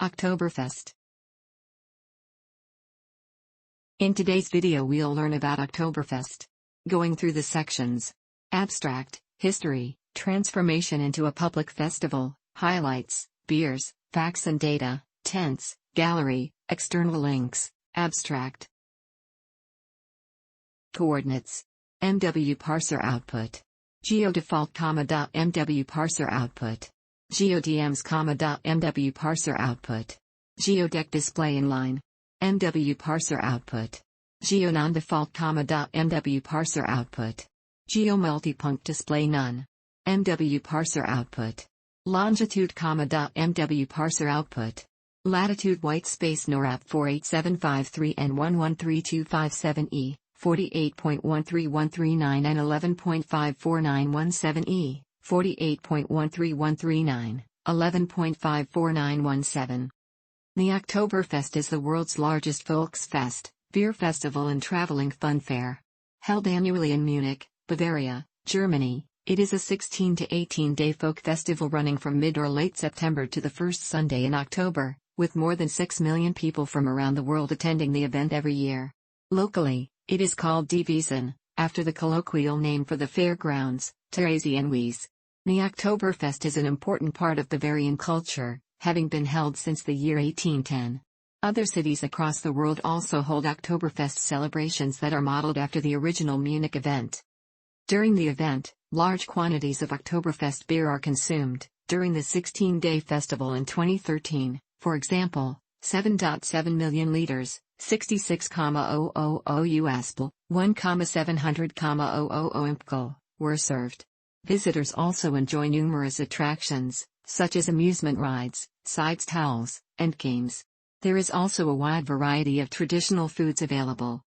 Oktoberfest. In today's video we'll learn about Oktoberfest. Going through the sections. Abstract, history, transformation into a public festival, highlights, beers, facts and data, tents, gallery, external links, abstract. Coordinates. MW parser output. GeoDefault, .mw parser output. GeoDMs, .mw parser output. GeoDeck display inline. MW parser output. GeoNonDefault, .mw parser output. GeoMultipunct display none. MW parser output. Longitude, .mw parser output. Latitude whitespace NORAP 48753N113257E, 48.13139 and 11.54917E, 48.13139, 11.54917. The Oktoberfest is the world's largest Volksfest, beer festival and traveling fun fair. Held annually in Munich, Bavaria, Germany, it is a 16 to 18-day folk festival running from mid or late September to the first Sunday in October, with more than 6 million people from around the world attending the event every year. Locally, it is called Die Wiesen, after the colloquial name for the fairgrounds, Theresienwiese. The Oktoberfest is an important part of Bavarian culture, having been held since the year 1810. Other cities across the world also hold Oktoberfest celebrations that are modeled after the original Munich event. During the event, large quantities of Oktoberfest beer are consumed. During the 16-day festival in 2013, for example, 7.7 million liters, 66,000 USP, 1,700,000 impk, were served. Visitors also enjoy numerous attractions, such as amusement rides, side stalls, and games. There is also a wide variety of traditional foods available.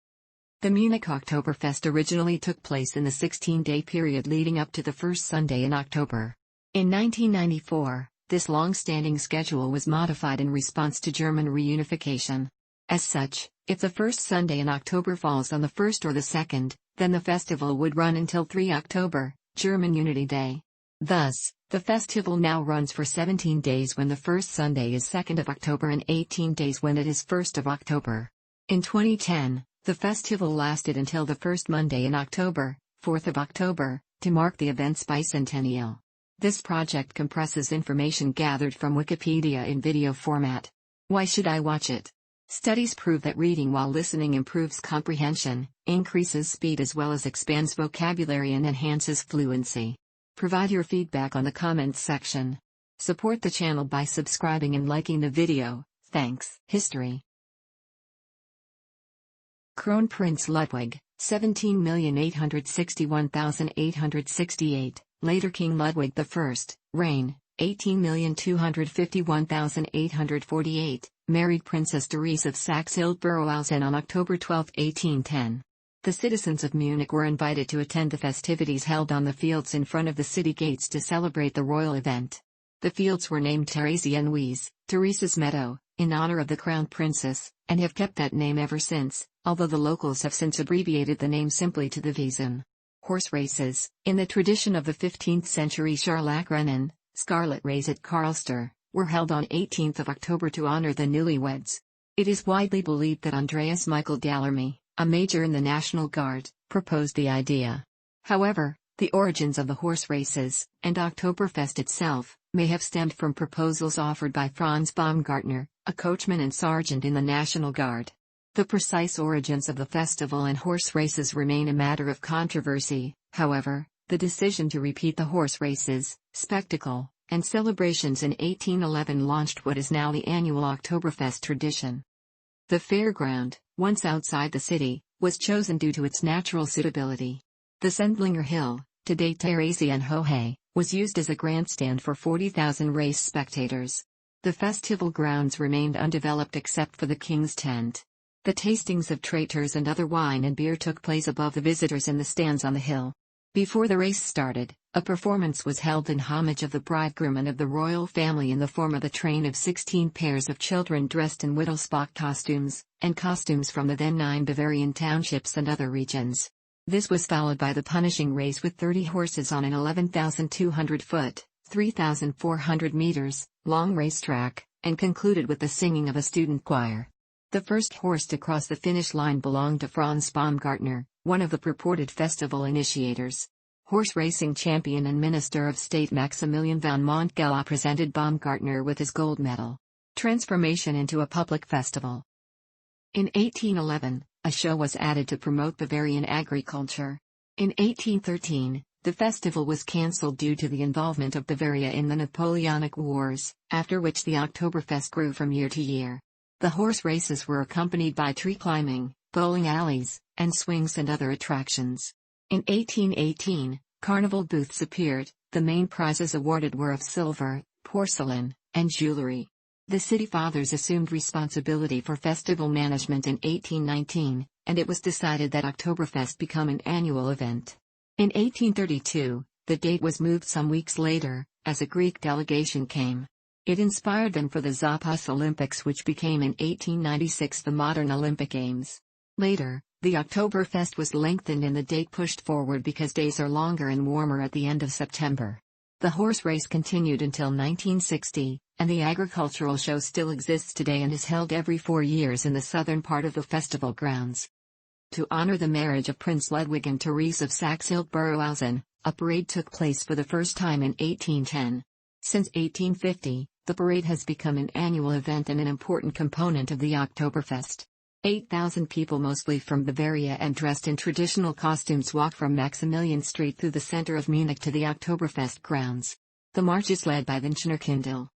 The Munich Oktoberfest originally took place in the 16-day period leading up to the first Sunday in October. In 1994, this long-standing schedule was modified in response to German reunification. As such, if the first Sunday in October falls on the 1st or the 2nd, then the festival would run until 3 October, German Unity Day. Thus, the festival now runs for 17 days when the first Sunday is 2nd of October and 18 days when it is 1st of October. In 2010, the festival lasted until the first Monday in October, 4th of October, to mark the event's bicentennial. This project compresses information gathered from Wikipedia in video format. Why should I watch it? Studies prove that reading while listening improves comprehension, increases speed as well as expands vocabulary and enhances fluency. Provide your feedback on the comments section. Support the channel by subscribing and liking the video, thanks. History. Kronprinz Ludwig, 17,861,868, later King Ludwig I, reign, 18,251,848, married Princess Therese of Saxe-Hildburghausen on October 12, 1810. The citizens of Munich were invited to attend the festivities held on the fields in front of the city gates to celebrate the royal event. The fields were named Theresienwiese, Therese's Meadow, in honor of the crown princess, and have kept that name ever since, although the locals have since abbreviated the name simply to the Wiesen. Horse races, in the tradition of the 15th century Scharlachrennen, Scarlet Race at Karlster, were held on 18th of October to honor the newlyweds. It is widely believed that Andreas Michael Dallermy, a major in the National Guard, proposed the idea. However, the origins of the horse races, and Oktoberfest itself, may have stemmed from proposals offered by Franz Baumgartner, a coachman and sergeant in the National Guard. The precise origins of the festival and horse races remain a matter of controversy. However, the decision to repeat the horse races, spectacle, and celebrations in 1811 launched what is now the annual Oktoberfest tradition. The fairground, once outside the city, was chosen due to its natural suitability. The Sendlinger Hill, today Theresienhohe, was used as a grandstand for 40,000 race spectators. The festival grounds remained undeveloped except for the king's tent. The tastings of traitors and other wine and beer took place above the visitors in the stands on the hill. Before the race started, a performance was held in homage of the bridegroom and of the royal family in the form of a train of 16 pairs of children dressed in Wittelsbach costumes, and costumes from the then 9 Bavarian townships and other regions. This was followed by the punishing race with 30 horses on an 11,200-foot, 3,400 meters, long racetrack, and concluded with the singing of a student choir. The first horse to cross the finish line belonged to Franz Baumgartner, one of the purported festival initiators. Horse racing champion and Minister of State Maximilian von Montgelas presented Baumgartner with his gold medal. Transformation into a public festival. In 1811, a show was added to promote Bavarian agriculture. In 1813, the festival was cancelled due to the involvement of Bavaria in the Napoleonic Wars, after which the Oktoberfest grew from year to year. The horse races were accompanied by tree climbing, bowling alleys, and swings and other attractions. In 1818, carnival booths appeared. The main prizes awarded were of silver, porcelain, and jewelry. The city fathers assumed responsibility for festival management in 1819, and it was decided that Oktoberfest become an annual event. In 1832, the date was moved some weeks later, as a Greek delegation came. It inspired them for the Zappos Olympics, which became in 1896 the modern Olympic Games. Later, the Oktoberfest was lengthened and the date pushed forward because days are longer and warmer at the end of September. The horse race continued until 1960, and the agricultural show still exists today and is held every 4 years in the southern part of the festival grounds. To honor the marriage of Prince Ludwig and Therese of Saxe-Hildburghausen, a parade took place for the first time in 1810. Since 1850, the parade has become an annual event and an important component of the Oktoberfest. 8,000 people, mostly from Bavaria and dressed in traditional costumes, walk from Maximilian Street through the center of Munich to the Oktoberfest grounds. The march is led by the Kindle.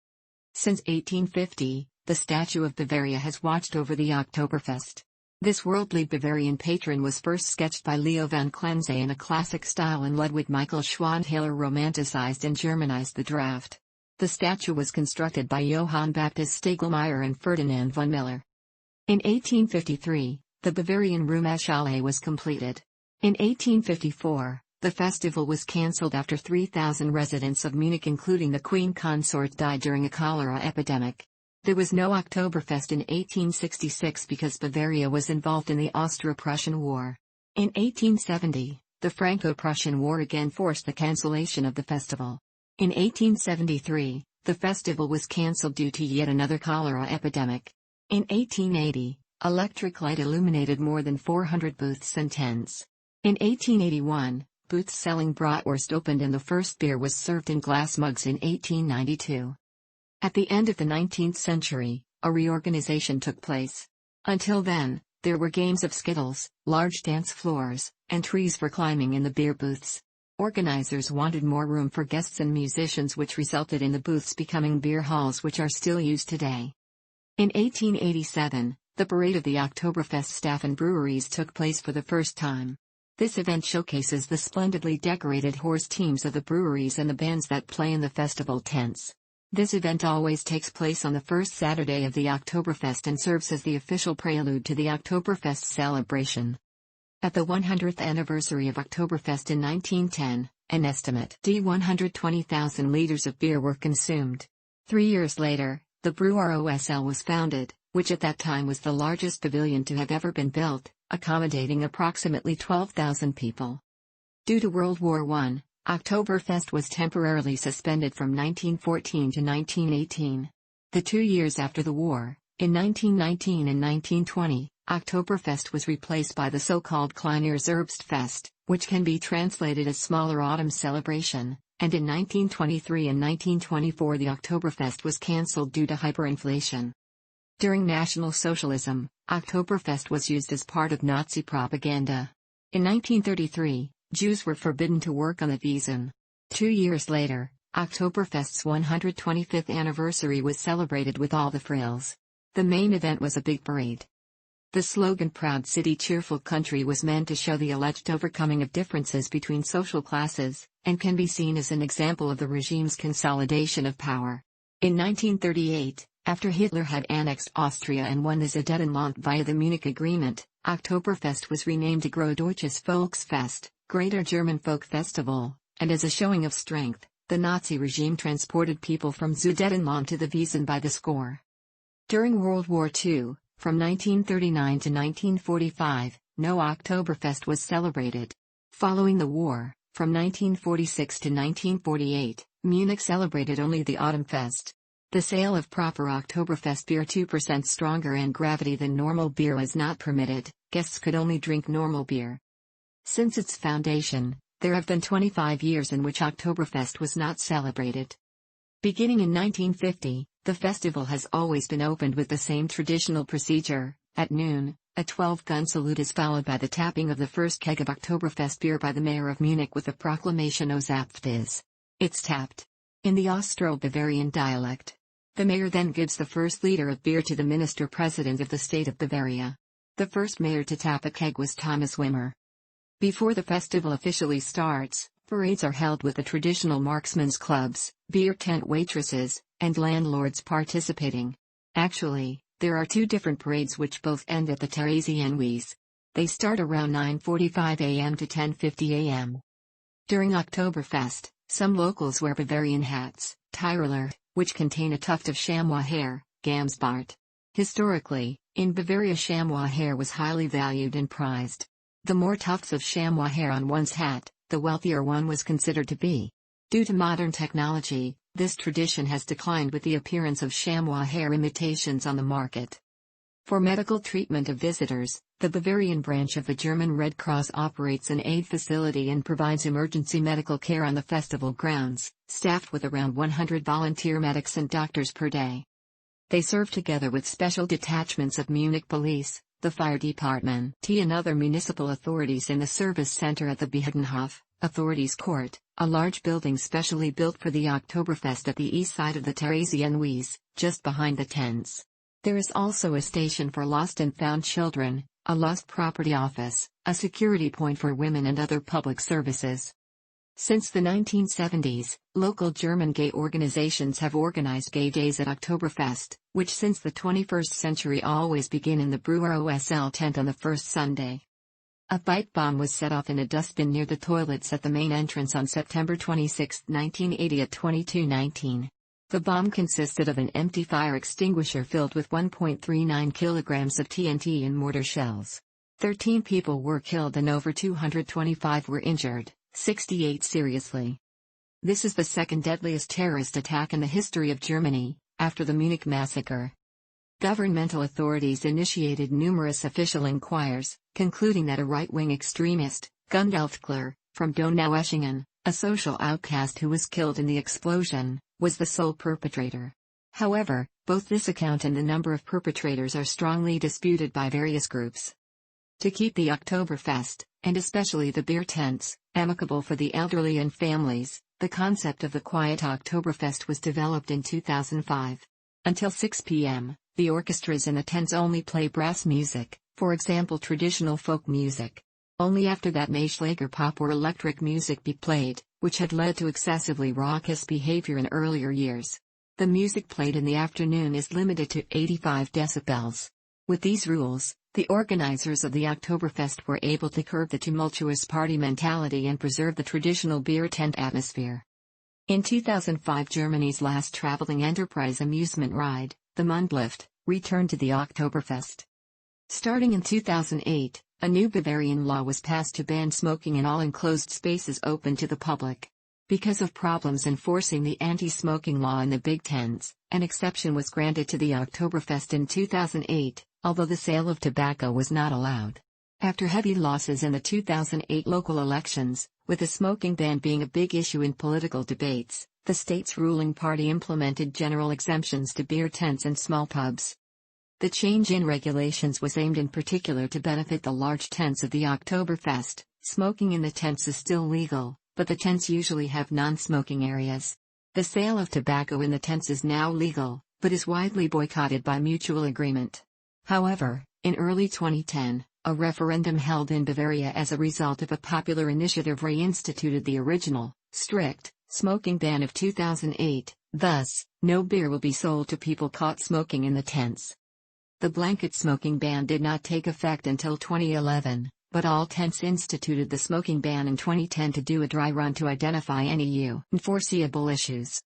Since 1850, the statue of Bavaria has watched over the Oktoberfest. This worldly Bavarian patron was first sketched by Leo van Clenze in a classic style, and Ludwig Michael Schwanthaler romanticized and Germanized the draft. The statue was constructed by Johann Baptist Stegelmeier and Ferdinand von Miller. In 1853, the Bavarian Ruhmeshalle was completed. In 1854, the festival was cancelled after 3,000 residents of Munich, including the Queen Consort, died during a cholera epidemic. There was no Oktoberfest in 1866 because Bavaria was involved in the Austro-Prussian War. In 1870, the Franco-Prussian War again forced the cancellation of the festival. In 1873, the festival was cancelled due to yet another cholera epidemic. In 1880, electric light illuminated more than 400 booths and tents. In 1881, booths selling bratwurst opened and the first beer was served in glass mugs in 1892. At the end of the 19th century, a reorganization took place. Until then, there were games of skittles, large dance floors, and trees for climbing in the beer booths. Organizers wanted more room for guests and musicians, which resulted in the booths becoming beer halls, which are still used today. In 1887, the parade of the Oktoberfest staff and breweries took place for the first time. This event showcases the splendidly decorated horse teams of the breweries and the bands that play in the festival tents. This event always takes place on the first Saturday of the Oktoberfest and serves as the official prelude to the Oktoberfest celebration. At the 100th anniversary of Oktoberfest in 1910, an estimate 120,000 liters of beer were consumed. 3 years later, the Brew-ROSL was founded, which at that time was the largest pavilion to have ever been built, accommodating approximately 12,000 people. Due to World War I, Oktoberfest was temporarily suspended from 1914 to 1918. The 2 years after the war, in 1919 and 1920, Oktoberfest was replaced by the so-called Kleineres Herbstfest, which can be translated as smaller autumn celebration, and in 1923 and 1924 the Oktoberfest was cancelled due to hyperinflation. During National Socialism, Oktoberfest was used as part of Nazi propaganda. In 1933, Jews were forbidden to work on the Wiesn. 2 years later, Oktoberfest's 125th anniversary was celebrated with all the frills. The main event was a big parade. The slogan "Proud City, Cheerful Country" was meant to show the alleged overcoming of differences between social classes, and can be seen as an example of the regime's consolidation of power. In 1938, after Hitler had annexed Austria and won the Sudetenland via the Munich Agreement, Oktoberfest was renamed to Großdeutsches Volksfest, Greater German Folk Festival, and as a showing of strength, the Nazi regime transported people from Sudetenland to the Wiesn by the score. During World War II, from 1939 to 1945, no Oktoberfest was celebrated. Following the war, from 1946 to 1948, Munich celebrated only the Autumn Fest. The sale of proper Oktoberfest beer 2% stronger and gravity than normal beer was not permitted, guests could only drink normal beer. Since its foundation, there have been 25 years in which Oktoberfest was not celebrated. Beginning in 1950, the festival has always been opened with the same traditional procedure. At noon, a 12-gun salute is followed by the tapping of the first keg of Oktoberfest beer by the mayor of Munich with the proclamation O Zapft is. It's tapped. In the Austro-Bavarian dialect. The mayor then gives the first liter of beer to the minister-president of the state of Bavaria. The first mayor to tap a keg was Thomas Wimmer. Before the festival officially starts, parades are held with the traditional marksmen's clubs, beer tent waitresses, and landlords participating. Actually, there are two different parades which both end at the Theresienwiese. They start around 9:45 a.m. to 10:50 a.m. During Oktoberfest, some locals wear Bavarian hats, Tyroler, which contain a tuft of chamois hair, Gamsbart. Historically, in Bavaria chamois hair was highly valued and prized. The more tufts of chamois hair on one's hat, the wealthier one was considered to be. Due to modern technology, this tradition has declined with the appearance of chamois hair imitations on the market. For medical treatment of visitors, the Bavarian branch of the German Red Cross operates an aid facility and provides emergency medical care on the festival grounds, staffed with around 100 volunteer medics and doctors per day. They serve together with special detachments of Munich police, the fire department, and other municipal authorities in the service center at the Behadenhof, Authorities Court, a large building specially built for the Oktoberfest at the east side of the Theresienwiese, just behind the tents. There is also a station for lost and found children, a lost property office, a security point for women and other public services. Since the 1970s, local German gay organizations have organized gay days at Oktoberfest, which since the 21st century always begin in the Brewer OSL tent on the first Sunday. A pipe bomb was set off in a dustbin near the toilets at the main entrance on September 26, 1980 at 22:19. The bomb consisted of an empty fire extinguisher filled with 1.39 kilograms of TNT and mortar shells. 13 people were killed and over 225 were injured, 68 seriously. This is the second deadliest terrorist attack in the history of Germany, after the Munich massacre. Governmental authorities initiated numerous official inquiries, concluding that a right-wing extremist, Gundelfkler, from Donaueschingen, a social outcast who was killed in the explosion, was the sole perpetrator. However, both this account and the number of perpetrators are strongly disputed by various groups. To keep the Oktoberfest, and especially the beer tents, amicable for the elderly and families, the concept of the Quiet Oktoberfest was developed in 2005. Until 6 p.m., the orchestras in the tents only play brass music, for example traditional folk music. Only after that may Schlagerpop or electric music be played, which had led to excessively raucous behavior in earlier years. The music played in the afternoon is limited to 85 decibels. With these rules, the organizers of the Oktoberfest were able to curb the tumultuous party mentality and preserve the traditional beer tent atmosphere. In 2005, Germany's last traveling enterprise amusement ride, the Mundlift, returned to the Oktoberfest. Starting in 2008, a new Bavarian law was passed to ban smoking in all enclosed spaces open to the public. Because of problems enforcing the anti-smoking law in the big tents, an exception was granted to the Oktoberfest in 2008, although the sale of tobacco was not allowed. After heavy losses in the 2008 local elections, with the smoking ban being a big issue in political debates, the state's ruling party implemented general exemptions to beer tents and small pubs. The change in regulations was aimed in particular to benefit the large tents of the Oktoberfest. Smoking in the tents is still legal, but the tents usually have non-smoking areas. The sale of tobacco in the tents is now legal, but is widely boycotted by mutual agreement. However, in early 2010, a referendum held in Bavaria as a result of a popular initiative reinstituted the original, strict, smoking ban of 2008, thus, no beer will be sold to people caught smoking in the tents. The blanket smoking ban did not take effect until 2011, but all tents instituted the smoking ban in 2010 to do a dry run to identify any unforeseeable issues.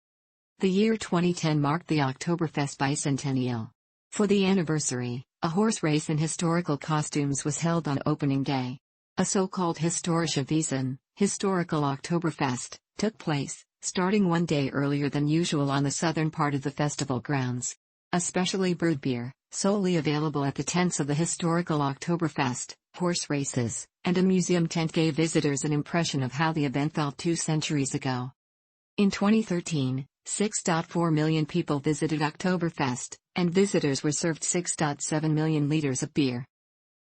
The year 2010 marked the Oktoberfest bicentennial. For the anniversary, a horse race in historical costumes was held on opening day. A so-called Historische Wiesen, historical Oktoberfest, took place, starting one day earlier than usual on the southern part of the festival grounds. A specially brewed beer, solely available at the tents of the historical Oktoberfest, horse races, and a museum tent gave visitors an impression of how the event felt 2 centuries ago. In 2013, 6.4 million people visited Oktoberfest, and visitors were served 6.7 million liters of beer.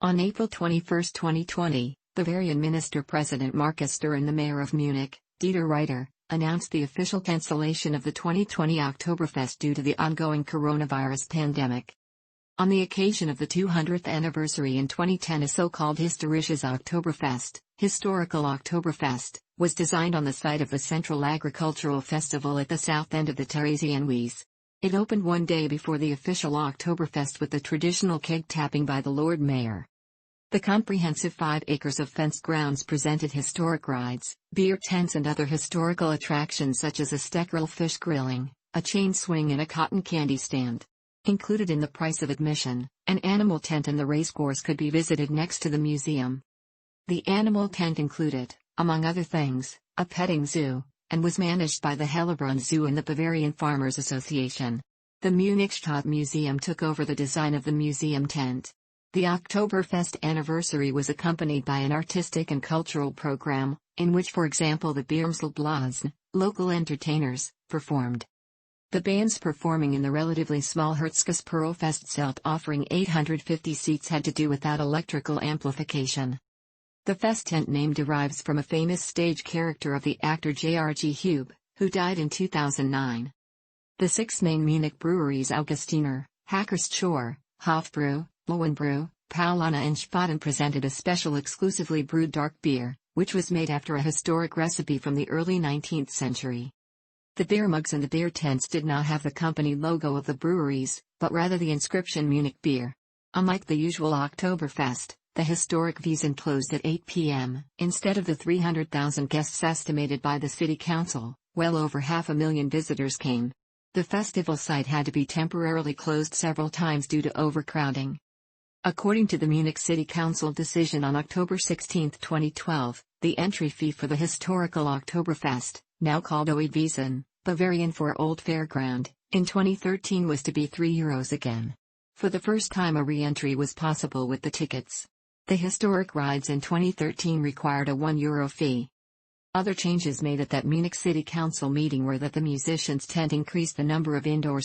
On April 21, 2020, Bavarian Minister-President Markus Sturr and the mayor of Munich, Dieter Reiter, announced the official cancellation of the 2020 Oktoberfest due to the ongoing coronavirus pandemic. On the occasion of the 200th anniversary in 2010, a so-called Historisches Oktoberfest, Historical Oktoberfest, was designed on the site of the Central Agricultural Festival at the south end of the Theresienwiese. It opened one day before the official Oktoberfest with the traditional keg tapping by the Lord Mayor. The comprehensive 5 acres of fenced grounds presented historic rides, beer tents and other historical attractions such as a steckerl fish grilling, a chain swing and a cotton candy stand. Included in the price of admission, an animal tent and the racecourse could be visited next to the museum. The animal tent included, among other things, a petting zoo, and was managed by the Hellebrunn Zoo and the Bavarian Farmers Association. The Munich Stadtmuseum took over the design of the museum tent. The Oktoberfest anniversary was accompanied by an artistic and cultural program, in which, for example, the Biermselblasen, local entertainers, performed. The bands performing in the relatively small Herzges Perlfestzelt offering 850 seats had to do without electrical amplification. The fest tent name derives from a famous stage character of the actor J.R.G. Hube, who died in 2009. The 6 main Munich breweries Augustiner, Hackerschor, Hofbräu, Lowenbräu, Paulaner and Spaten presented a special exclusively brewed dark beer, which was made after a historic recipe from the early 19th century. The beer mugs and the beer tents did not have the company logo of the breweries, but rather the inscription Munich Beer. Unlike the usual Oktoberfest, the historic Wiesn closed at 8 p.m. Instead of the 300,000 guests estimated by the city council, well over 500,000 visitors came. The festival site had to be temporarily closed several times due to overcrowding. According to the Munich City Council decision on October 16, 2012, the entry fee for the historical Oktoberfest, now called Oewiesen, Bavarian for Old Fairground, in 2013 was to be €3 again. For the first time a re-entry was possible with the tickets. The historic rides in 2013 required a €1 fee. Other changes made at that Munich City Council meeting were that the musicians' tent increased the number of indoor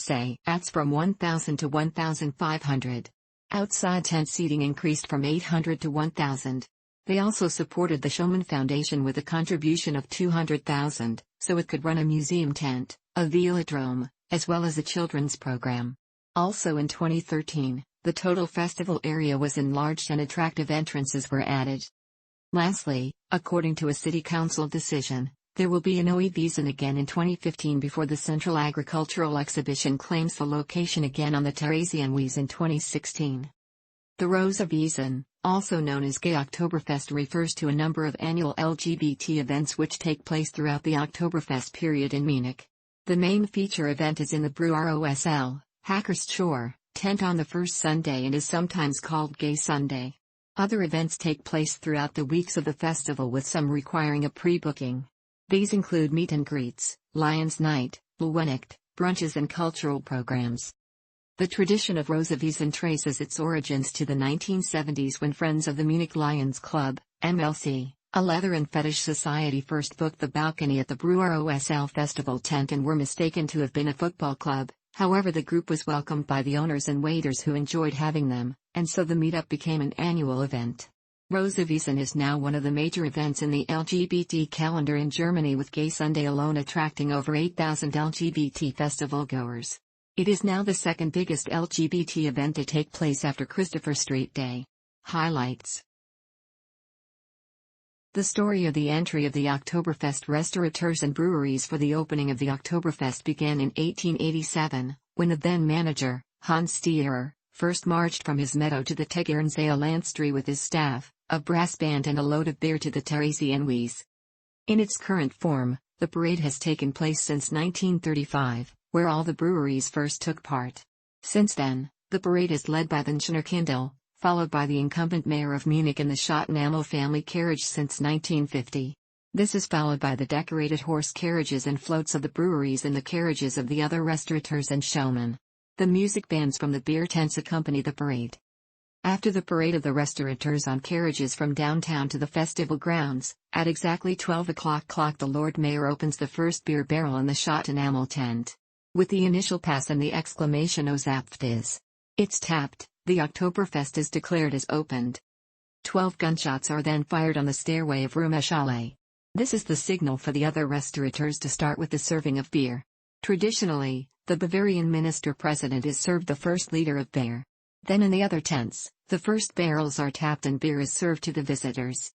ats from 1,000 to 1,500. Outside tent seating increased from 800 to 1,000. They also supported the Schumann Foundation with a contribution of 200,000, so it could run a museum tent, a velodrome, as well as a children's program. Also in 2013, the total festival area was enlarged and attractive entrances were added. Lastly, according to a city council decision, there will be an Oewiesen again in 2015 before the Central Agricultural Exhibition claims the location again on the Theresienwiese in 2016. The Rosa Wiesen, also known as Gay Oktoberfest, refers to a number of annual LGBT events which take place throughout the Oktoberfest period in Munich. The main feature event is in the Brauerosl, Hackerschor, tent on the first Sunday and is sometimes called Gay Sunday. Other events take place throughout the weeks of the festival, with some requiring a pre-booking. These include meet and greets, Lions Night, Lwenacht, brunches and cultural programs. The tradition of Rosa Wiesen traces its origins to the 1970s when Friends of the Munich Lions Club, MLC, a leather and fetish society, first booked the balcony at the Brauerosl festival tent and were mistaken to have been a football club. However, the group was welcomed by the owners and waiters who enjoyed having them, and so the meetup became an annual event. Rosa Wiesen is now one of the major events in the LGBT calendar in Germany, with Gay Sunday alone attracting over 8,000 LGBT festival goers. It is now the second biggest LGBT event to take place after Christopher Street Day. Highlights. The story of the entry of the Oktoberfest restaurateurs and breweries for the opening of the Oktoberfest began in 1887, when the then manager, Hans Stierer, first marched from his meadow to the Tegernseer Landstree with his staff, a brass band and a load of beer to the Theresienwiese. In its current form, the parade has taken place since 1935, where all the breweries first took part. Since then, the parade is led by the Schnurkindl, followed by the incumbent mayor of Munich in the Schottenamel family carriage since 1950. This is followed by the decorated horse carriages and floats of the breweries and the carriages of the other restaurateurs and showmen. The music bands from the beer tents accompany the parade. After the parade of the restaurateurs on carriages from downtown to the festival grounds, at exactly 12 o'clock the Lord Mayor opens the first beer barrel in the shot enamel tent. With the initial pass and the exclamation "O zapft is!" It's tapped, the Oktoberfest is declared as opened. 12 gunshots are then fired on the stairway of Ruhmeshalle. This is the signal for the other restaurateurs to start with the serving of beer. Traditionally, the Bavarian minister-president is served the first liter of beer. Then in the other tents, the first barrels are tapped and beer is served to the visitors.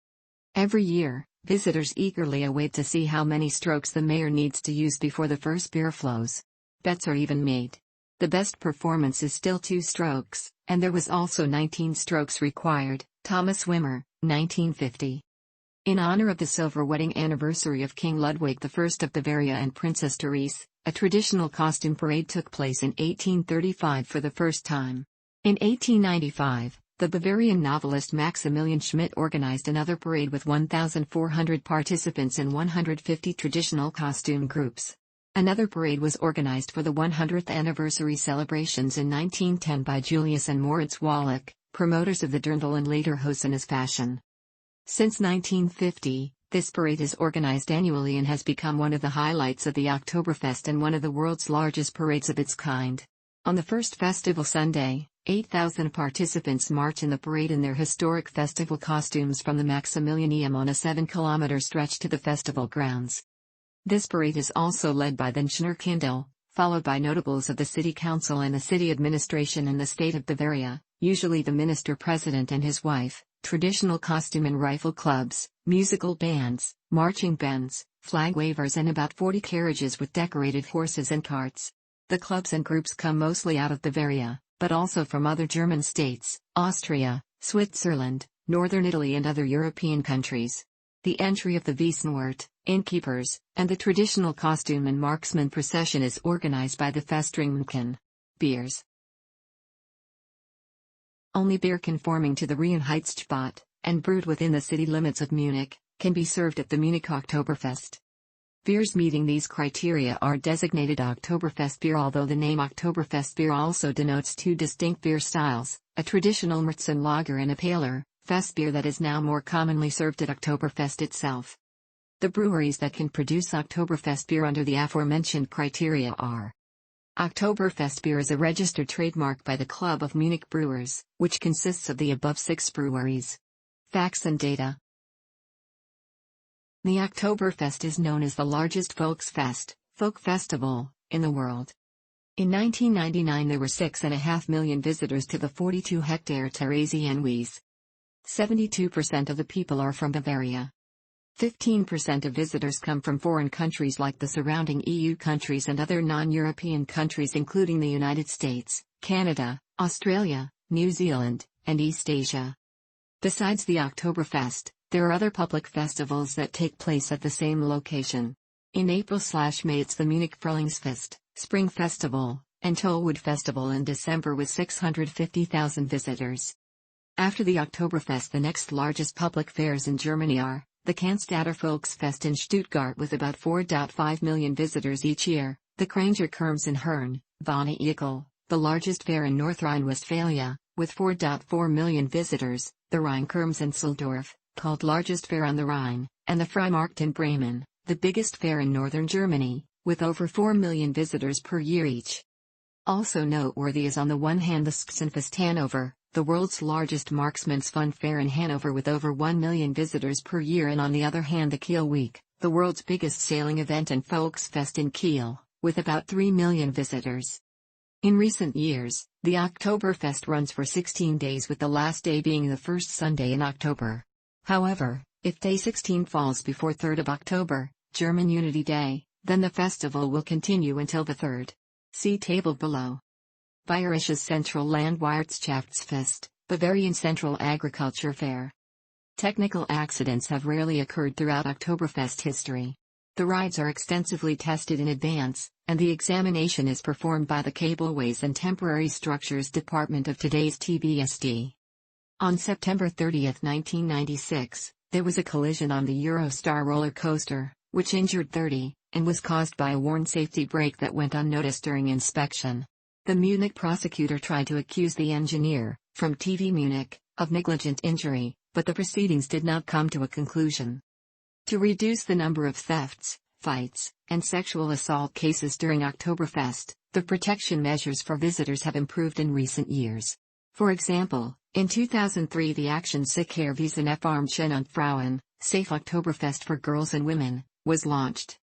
Every year, visitors eagerly await to see how many strokes the mayor needs to use before the first beer flows. Bets are even made. The best performance is still 2 strokes, and there was also 19 strokes required. Thomas Wimmer, 1950. In honor of the silver wedding anniversary of King Ludwig I of Bavaria and Princess Therese, a traditional costume parade took place in 1835 for the first time. In 1895, the Bavarian novelist Maximilian Schmidt organized another parade with 1,400 participants in 150 traditional costume groups. Another parade was organized for the 100th anniversary celebrations in 1910 by Julius and Moritz Wallach, promoters of the Dirndl and later Hosenas fashion. Since 1950, this parade is organized annually and has become one of the highlights of the Oktoberfest and one of the world's largest parades of its kind. On the first festival Sunday, 8,000 participants march in the parade in their historic festival costumes from the Maximilianeum on a 7-kilometer stretch to the festival grounds. This parade is also led by the Schnurrkindl, followed by notables of the city council and the city administration in the state of Bavaria, usually the minister-president and his wife, traditional costume and rifle clubs, musical bands, marching bands, flag wavers and about 40 carriages with decorated horses and carts. The clubs and groups come mostly out of Bavaria, but also from other German states, Austria, Switzerland, Northern Italy and other European countries. The entry of the Wiesenwart, innkeepers, and the traditional costume and marksman procession is organized by the Festringmannchen. Beers. Only beer conforming to the Reinheitsgebot, and brewed within the city limits of Munich, can be served at the Munich Oktoberfest. Beers meeting these criteria are designated Oktoberfest beer, although the name Oktoberfest beer also denotes 2 distinct beer styles, a traditional Märzen lager and a paler, fest beer that is now more commonly served at Oktoberfest itself. The breweries that can produce Oktoberfest beer under the aforementioned criteria are: Oktoberfest beer is a registered trademark by the Club of Munich Brewers, which consists of the above 6 breweries. Facts and data. The Oktoberfest is known as the largest Volksfest, folk festival, in the world. In 1999 there were 6.5 million visitors to the 42-hectare Theresienwiese. 72% of the people are from Bavaria. 15% of visitors come from foreign countries like the surrounding EU countries and other non-European countries including the United States, Canada, Australia, New Zealand, and East Asia. Besides the Oktoberfest, there are other public festivals that take place at the same location. In April/May it's the Munich Frühlingsfest, Spring Festival, and Tollwood Festival in December with 650,000 visitors. After the Oktoberfest, the next largest public fairs in Germany are the Cannstatter Volksfest in Stuttgart with about 4.5 million visitors each year, the Kranger Kirmes in Herne, Wanne-Eickel, the largest fair in North Rhine-Westphalia, with 4.4 million visitors, the Rheinkirmes in Düsseldorf, called largest fair on the Rhine, and the Freimarkt in Bremen, the biggest fair in northern Germany, with over 4 million visitors per year each. Also noteworthy is on the one hand the Sachsenfest Hanover, the world's largest marksman's fun fair in Hanover with over 1 million visitors per year, and on the other hand the Kiel Week, the world's biggest sailing event and Volksfest in Kiel, with about 3 million visitors. In recent years, the Oktoberfest runs for 16 days with the last day being the first Sunday in October. However, if day 16 falls before 3rd of October, German Unity Day, then the festival will continue until the 3rd. See table below. Bayerisches Central Landwirtschaftsfest, Bavarian Central Agriculture Fair. Technical accidents have rarely occurred throughout Oktoberfest history. The rides are extensively tested in advance, and the examination is performed by the Cableways and Temporary Structures Department of today's TBSD. On September 30, 1996, There was a collision on the Eurostar roller coaster, which injured 30, and was caused by a worn safety brake that went unnoticed during inspection. The Munich prosecutor tried to accuse the engineer, from TV Munich, of negligent injury, but the proceedings did not come to a conclusion. To reduce the number of thefts, fights, and sexual assault cases during Oktoberfest, the protection measures for visitors have improved in recent years. For example, in 2003 the Action Sicherheitswesen und Frauen, Safe Oktoberfest for Girls and Women, was launched.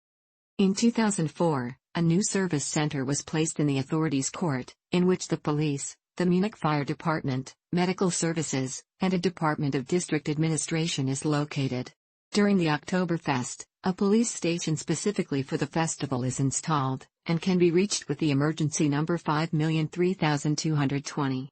In 2004, a new service center was placed in the authorities' court, in which the police, the Munich Fire Department, medical services, and a Department of District Administration is located. During the Oktoberfest, a police station specifically for the festival is installed, and can be reached with the emergency number 5,003,220.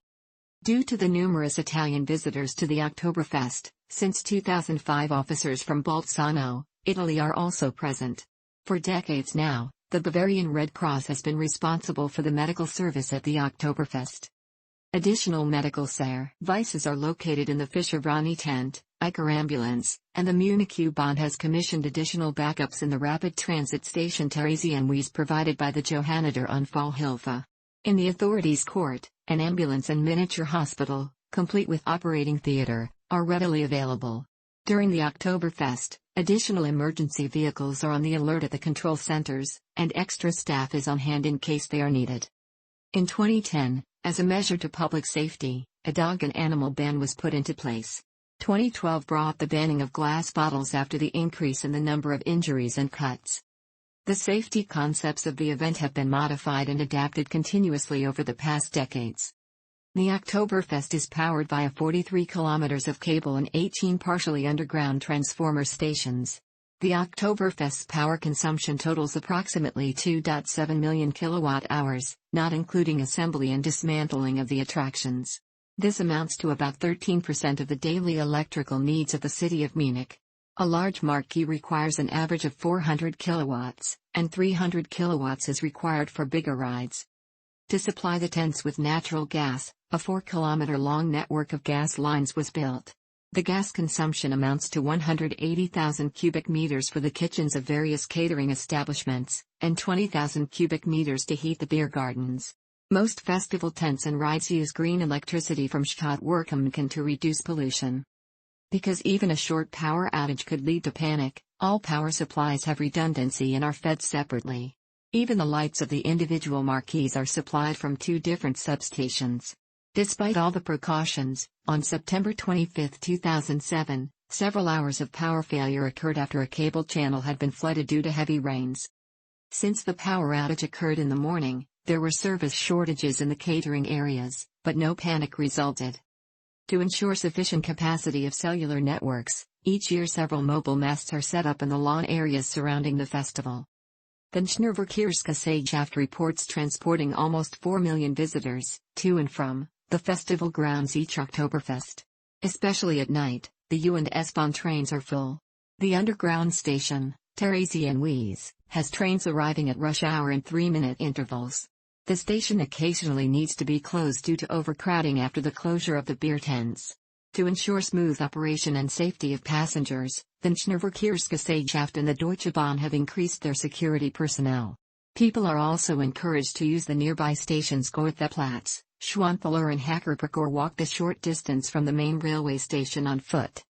Due to the numerous Italian visitors to the Oktoberfest, since 2005 officers from Bolzano, Italy are also present. For decades now, the Bavarian Red Cross has been responsible for the medical service at the Oktoberfest. Additional medical services are located in the Fischer-Vrani tent, Eicher ambulance, and the Munich U-Bahn has commissioned additional backups in the rapid transit station Theresienwiese provided by the Johanniter Unfallhilfe. In the authorities' court, an ambulance and miniature hospital, complete with operating theater, are readily available. During the Oktoberfest, additional emergency vehicles are on the alert at the control centers, and extra staff is on hand in case they are needed. In 2010, as a measure to public safety, a dog and animal ban was put into place. 2012 brought the banning of glass bottles after the increase in the number of injuries and cuts. The safety concepts of the event have been modified and adapted continuously over the past decades. The Oktoberfest is powered by 43 kilometers of cable and 18 partially underground transformer stations. The Oktoberfest's power consumption totals approximately 2.7 million kilowatt-hours, not including assembly and dismantling of the attractions. This amounts to about 13% of the daily electrical needs of the city of Munich. A large marquee requires an average of 400 kilowatts, and 300 kilowatts is required for bigger rides. To supply the tents with natural gas, a 4-kilometer-long network of gas lines was built. The gas consumption amounts to 180,000 cubic meters for the kitchens of various catering establishments, and 20,000 cubic meters to heat the beer gardens. Most festival tents and rides use green electricity from Stadtwerke to reduce pollution. Because even a short power outage could lead to panic, all power supplies have redundancy and are fed separately. Even the lights of the individual marquees are supplied from 2 different substations. Despite all the precautions, on September 25, 2007, several hours of power failure occurred after a cable channel had been flooded due to heavy rains. Since the power outage occurred in the morning, there were service shortages in the catering areas, but no panic resulted. To ensure sufficient capacity of cellular networks, each year several mobile masts are set up in the lawn areas surrounding the festival. The Schnurrverkehrsgesellschaft reports transporting almost 4 million visitors, to and from, the festival grounds each Oktoberfest. Especially at night, the U and S-Bahn trains are full. The underground station, Theresienwiese, has trains arriving at rush hour in 3-minute intervals. The station occasionally needs to be closed due to overcrowding after the closure of the beer tents. To ensure smooth operation and safety of passengers, the Schnurrverkehrsgesellschaft and the Deutsche Bahn have increased their security personnel. People are also encouraged to use the nearby stations Goetheplatz, Schwanthaler and Hackerpark or walk the short distance from the main railway station on foot.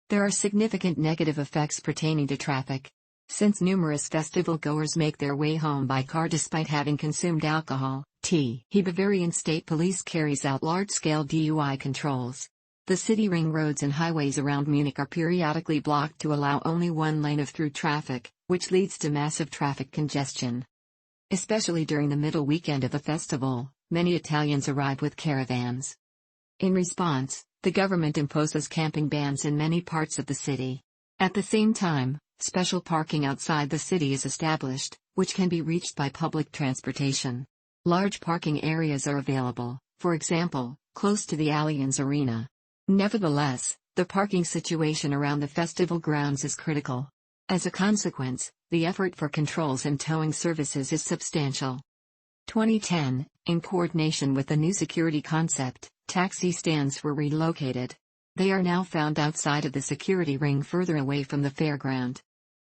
There are significant negative effects pertaining to traffic. Since numerous festival-goers make their way home by car despite having consumed alcohol, the Bavarian State Police carries out large-scale DUI controls. The city ring roads and highways around Munich are periodically blocked to allow only one lane of through traffic, which leads to massive traffic congestion. Especially during the middle weekend of the festival, many Italians arrive with caravans. In response, the government imposes camping bans in many parts of the city. At the same time, special parking outside the city is established, which can be reached by public transportation. Large parking areas are available, for example, close to the Allianz Arena. Nevertheless, the parking situation around the festival grounds is critical. As a consequence, the effort for controls and towing services is substantial. 2010, in coordination with the new security concept, taxi stands were relocated. They are now found outside of the security ring further away from the fairground.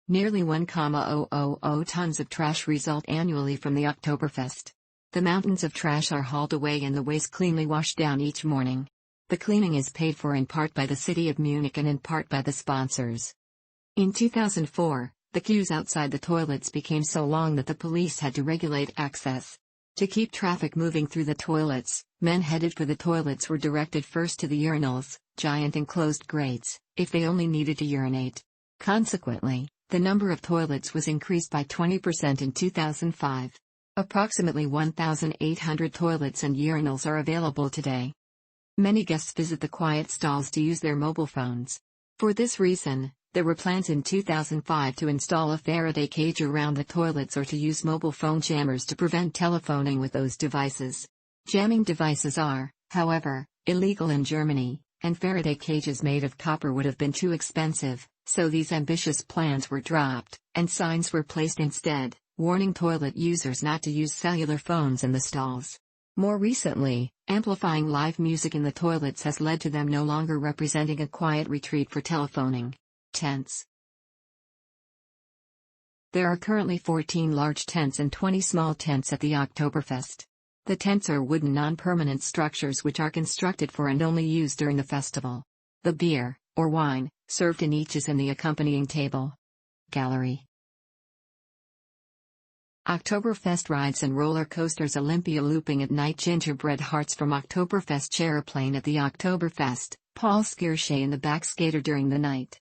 Nearly 1,000 tons of trash result annually from the Oktoberfest. The mountains of trash are hauled away and the waste cleanly washed down each morning. The cleaning is paid for in part by the city of Munich and in part by the sponsors. In 2004, the queues outside the toilets became so long that the police had to regulate access. To keep traffic moving through the toilets, men headed for the toilets were directed first to the urinals, giant enclosed grates, if they only needed to urinate. Consequently, the number of toilets was increased by 20% in 2005. Approximately 1,800 toilets and urinals are available today. Many guests visit the quiet stalls to use their mobile phones. For this reason, there were plans in 2005 to install a Faraday cage around the toilets or to use mobile phone jammers to prevent telephoning with those devices. Jamming devices are, however, illegal in Germany, and Faraday cages made of copper would have been too expensive, so these ambitious plans were dropped, and signs were placed instead, warning toilet users not to use cellular phones in the stalls. More recently, amplifying live music in the toilets has led to them no longer representing a quiet retreat for telephoning. Tents. There are currently 14 large tents and 20 small tents at the Oktoberfest. The tents are wooden non-permanent structures which are constructed for and only used during the festival. The beer, or wine, served in each is in the accompanying table. Gallery. Oktoberfest rides and roller coasters. Olympia looping at night. Gingerbread hearts from Oktoberfest. Chairplane at the Oktoberfest. Paul Skirche in the backskater during the night.